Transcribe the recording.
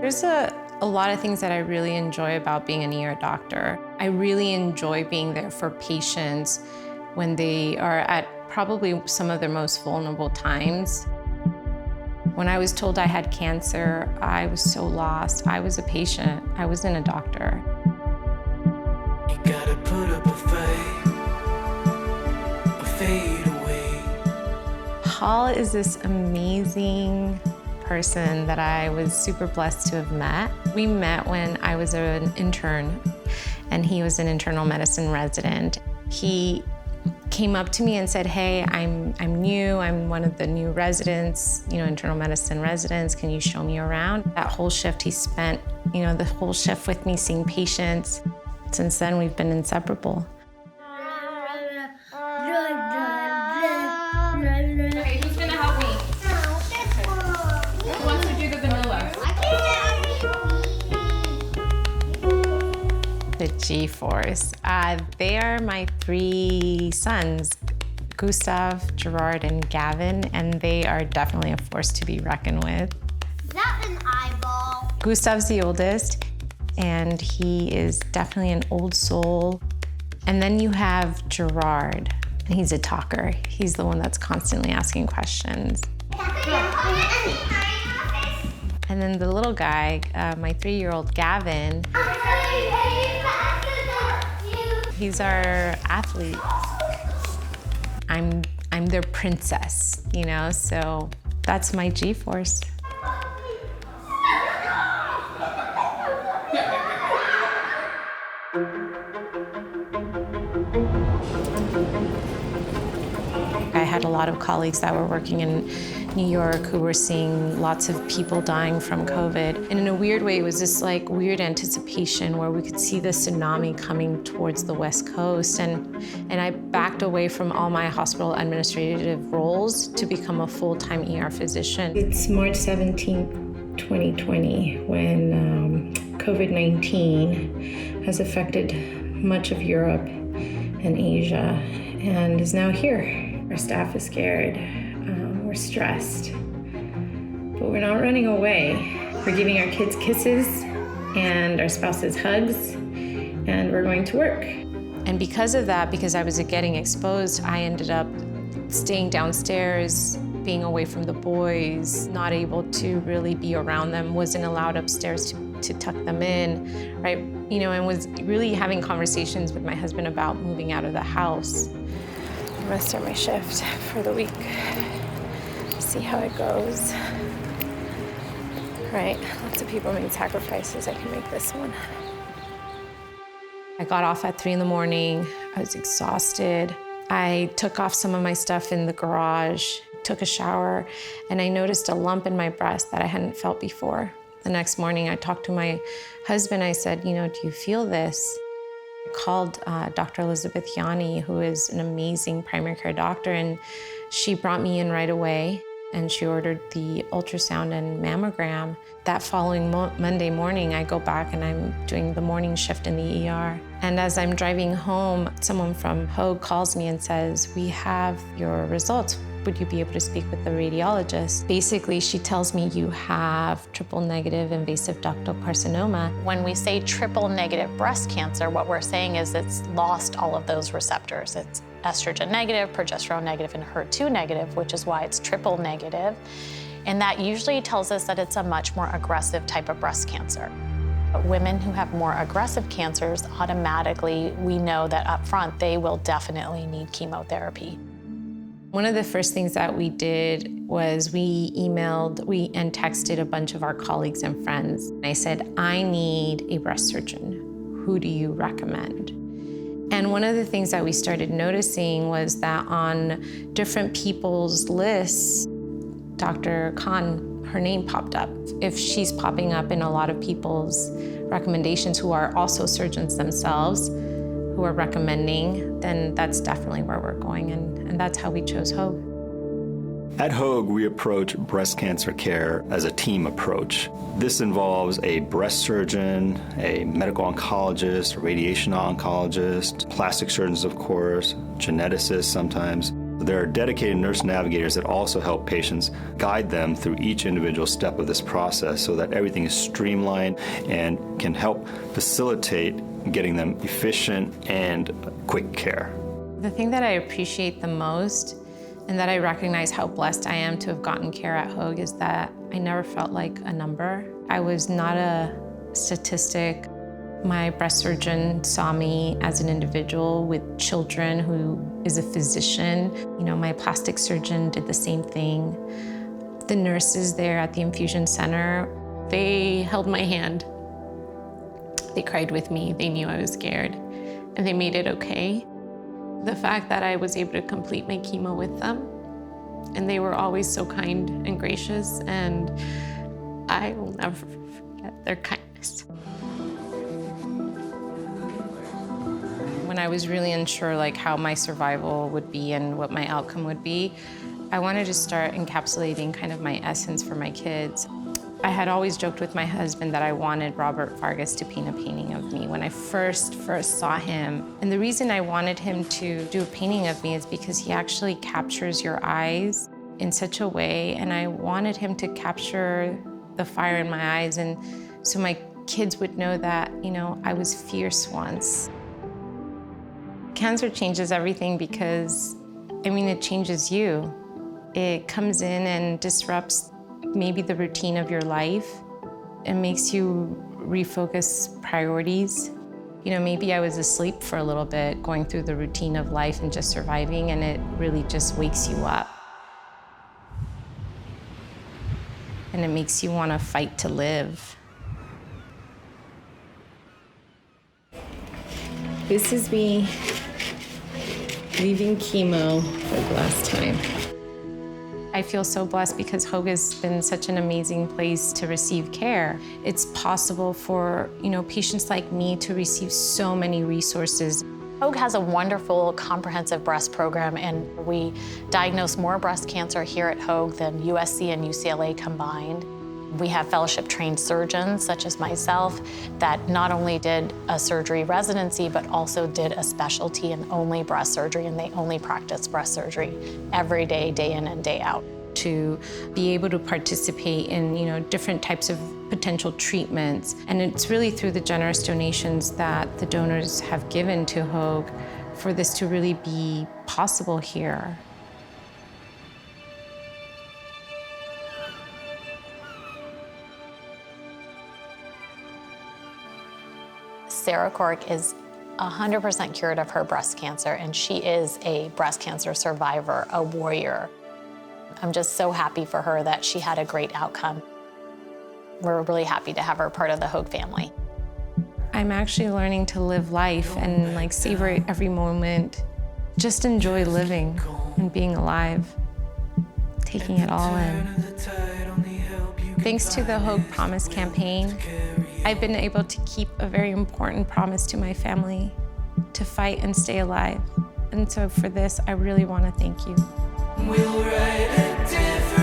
There's a lot of things that I really enjoy about being an ER doctor. I really enjoy being there for patients when they are at probably some of their most vulnerable times. When I was told I had cancer, I was so lost. I was a patient. I wasn't a doctor. You gotta put up a fade away. Paul is this amazing person that I was super blessed to have met. We met when I was an intern, and he was an internal medicine resident. He came up to me and said, "Hey, I'm new. I'm one of the new residents, internal medicine residents. Can you show me around?" That whole shift he spent, the whole shift with me seeing patients. Since then, we've been inseparable. Okay, who's gonna help me? Who wants to do the vanilla? The G-Force. They are my 3 sons, Gustav, Gerard, and Gavin, and they are definitely a force to be reckoned with. Is that an eyeball? Gustav's the oldest, and he is definitely an old soul. And then you have Gerard. He's a talker. He's the one that's constantly asking questions. And then the little guy, my 3-year-old Gavin, he's our athlete. I'm their princess, so that's my G-force. I had a lot of colleagues that were working in New York who were seeing lots of people dying from COVID. And in a weird way, it was this weird anticipation where we could see the tsunami coming towards the West Coast. And I backed away from all my hospital administrative roles to become a full-time ER physician. It's March 17th, 2020, when COVID-19 has affected much of Europe and Asia and is now here. Our staff is scared, we're stressed, but we're not running away. We're giving our kids kisses and our spouses hugs, and we're going to work. And because of that, because I was getting exposed, I ended up staying downstairs, being away from the boys, not able to really be around them, wasn't allowed upstairs to tuck them in, right? And was really having conversations with my husband about moving out of the house. I'm gonna start my shift for the week. See how it goes. Right, lots of people made sacrifices. I can make this one. I got off at 3 in the morning. I was exhausted. I took off some of my stuff in the garage, took a shower, and I noticed a lump in my breast that I hadn't felt before. The next morning, I talked to my husband. I said, do you feel this? I called Dr. Elizabeth Yanni, who is an amazing primary care doctor, and she brought me in right away, and she ordered the ultrasound and mammogram. That following Monday morning, I go back and I'm doing the morning shift in the ER. And as I'm driving home, someone from Hogue calls me and says, "We have your results. Would you be able to speak with the radiologist?" Basically, she tells me you have triple-negative invasive ductal carcinoma. When we say triple-negative breast cancer, what we're saying is it's lost all of those receptors. It's estrogen negative, progesterone negative, and HER2 negative, which is why it's triple negative. And that usually tells us that it's a much more aggressive type of breast cancer. Women who have more aggressive cancers, automatically, we know that up front, they will definitely need chemotherapy. One of the first things that we did was we emailed and texted a bunch of our colleagues and friends. I said, "I need a breast surgeon. Who do you recommend?" And one of the things that we started noticing was that on different people's lists, Dr. Khan, her name popped up. If she's popping up in a lot of people's recommendations who are also surgeons themselves, who are recommending, then that's definitely where we're going, and that's how we chose Hogue. At Hogue, we approach breast cancer care as a team approach. This involves a breast surgeon, a medical oncologist, a radiation oncologist, plastic surgeons, of course, geneticists sometimes. There are dedicated nurse navigators that also help patients guide them through each individual step of this process so that everything is streamlined and can help facilitate getting them efficient and quick care. The thing that I appreciate the most and that I recognize how blessed I am to have gotten care at Hogue is that I never felt like a number. I was not a statistic. My breast surgeon saw me as an individual with children who is a physician. You know, my plastic surgeon did the same thing. The nurses there at the infusion center, they held my hand. They cried with me. They knew I was scared, and they made it okay. The fact that I was able to complete my chemo with them, and they were always so kind and gracious, and I will never forget their kindness. When I was really unsure like how my survival would be and what my outcome would be, I wanted to start encapsulating kind of my essence for my kids. I had always joked with my husband that I wanted Robert Vargas to paint a painting of me when I first saw him. And the reason I wanted him to do a painting of me is because he actually captures your eyes in such a way, and I wanted him to capture the fire in my eyes, and so my kids would know that, you know, I was fierce once. Cancer changes everything because, I mean, it changes you. It comes in and disrupts maybe the routine of your life. It makes you refocus priorities. You know, maybe I was asleep for a little bit, going through the routine of life and just surviving, and it really just wakes you up. And it makes you want to fight to live. This is me leaving chemo for the last time. I feel so blessed because Hogue has been such an amazing place to receive care. It's possible for, you know, patients like me to receive so many resources. Hogue has a wonderful comprehensive breast program, and we diagnose more breast cancer here at Hogue than USC and UCLA combined. We have fellowship-trained surgeons, such as myself, that not only did a surgery residency, but also did a specialty in only breast surgery, and they only practice breast surgery every day, day in and day out. To be able to participate in, you know, different types of potential treatments. And it's really through the generous donations that the donors have given to Hogue for this to really be possible here. Sarah Korc is 100% cured of her breast cancer, and she is a breast cancer survivor, a warrior. I'm just so happy for her that she had a great outcome. We're really happy to have her part of the Hogue family. I'm actually learning to live life and like savor every moment. Just enjoy living and being alive, taking it all in. Thanks to the Hoag Promise Campaign, I've been able to keep a very important promise to my family, to fight and stay alive. And so for this, I really want to thank you. We'll write a different